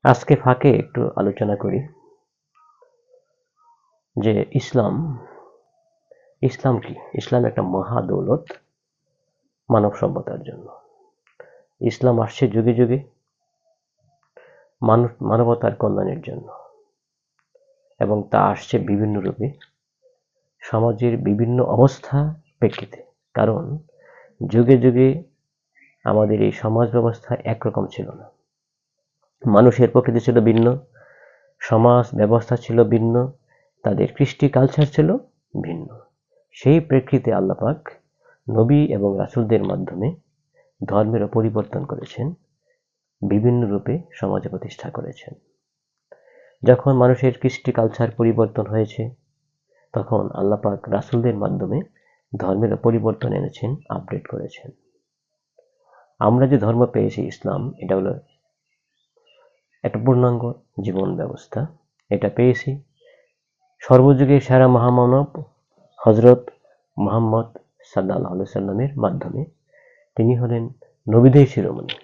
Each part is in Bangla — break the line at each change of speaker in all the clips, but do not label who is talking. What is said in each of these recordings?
আজকে ফাঁকে একটু আলোচনা করি যে ইসলাম কি? ইসলাম একটা মহা দৌলত মানব সভ্যতার জন্য। ইসলাম আসছে যুগে যুগে মানবতার কল্যাণের জন্য, এবং তা আসছে বিভিন্ন রূপে সমাজের বিভিন্ন অবস্থা প্রেক্ষিতে। কারণ যুগে যুগে আমাদের এই সমাজ ব্যবস্থা একরকম ছিল না। মানুষের প্রকৃতি ছিল ভিন্ন, সমাজ ব্যবস্থা ছিল ভিন্ন, তাদের কৃষ্টি কালচার ছিল ভিন্ন। সেই প্রেক্ষিতে আল্লাহ পাক নবী এবং রাসূলদের মাধ্যমে ধর্মেরও পরিবর্তন করেছেন, বিভিন্ন রূপে সমাজে প্রতিষ্ঠা করেছেন। যখন মানুষের কৃষ্টি কালচার পরিবর্তন হয়েছে, তখন আল্লাহ পাক রাসূলদের মাধ্যমে ধর্মেরও পরিবর্তন এনেছেন, আপডেট করেছেন। আমরা যে ধর্ম পেয়েছি ইসলাম, এটা হলো একটা পূর্ণাঙ্গ জীবন ব্যবস্থা। এটা পেয়েছি সর্বযুগের সেরা মহামানব হযরত মুহাম্মদ সাল্লাল্লাহু আলাইহি সাল্লামের মাধ্যমে। তিনি হলেন নবীদের শিরোমণি।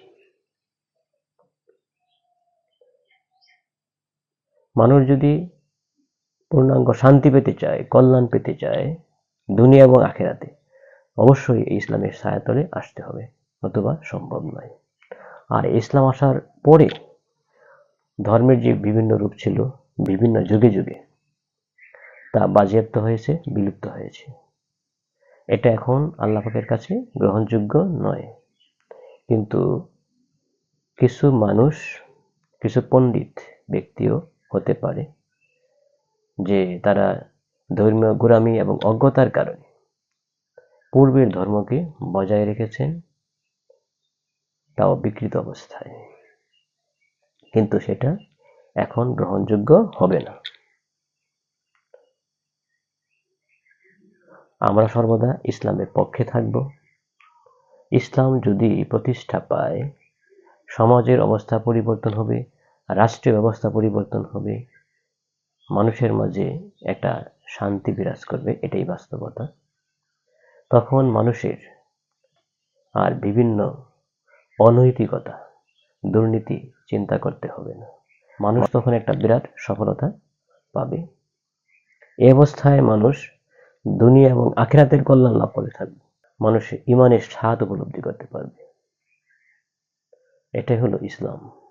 মানুষ যদি পূর্ণাঙ্গ শান্তি পেতে চায়, কল্যাণ পেতে চায় দুনিয়া এবং আখিরাতে, অবশ্যই এই ইসলামের ছায়াতলে আসতে হবে, নতুবা সম্ভব নয়। আর ইসলাম আসার পরে ধর্মের যে বিভিন্ন রূপ ছিল বিভিন্ন যুগে যুগে, তা বাজেয়াপ্ত হয়েছে, বিলুপ্ত হয়েছে। এটা এখন আল্লাহ পাকের কাছে গ্রহণযোগ্য নয়। কিন্তু কিছু মানুষ, কিছু পণ্ডিত ব্যক্তিও হতে পারে যে তারা ধর্মীয় গোঁড়ামি এবং অজ্ঞতার কারণে পূর্বের ধর্মকে বজায় রেখেছেন, তাও বিকৃত অবস্থায়। কিন্তু সেটা এখন গ্রহণযোগ্য হবে না। আমরা সর্বদা ইসলামের পক্ষে থাকব। ইসলাম যদি প্রতিষ্ঠা পায়, সমাজের অবস্থা পরিবর্তন হবে, রাষ্ট্রীয় ব্যবস্থা পরিবর্তন হবে, মানুষের মাঝে একটা শান্তি বিরাজ করবে, এটাই বাস্তবতা। তখন মানুষের আর বিভিন্ন অনৈতিকতা, দুর্নীতি চিন্তা করতে হবে না। মানুষ তখন একটা বিরাট সফলতা পাবে। এ অবস্থায় মানুষ দুনিয়া এবং আখিরাতের কল্যাণ লাভ করে থাকবে। মানুষ ঈমানের স্বাদ উপলব্ধি করতে পারবে। এটাই হলো ইসলাম।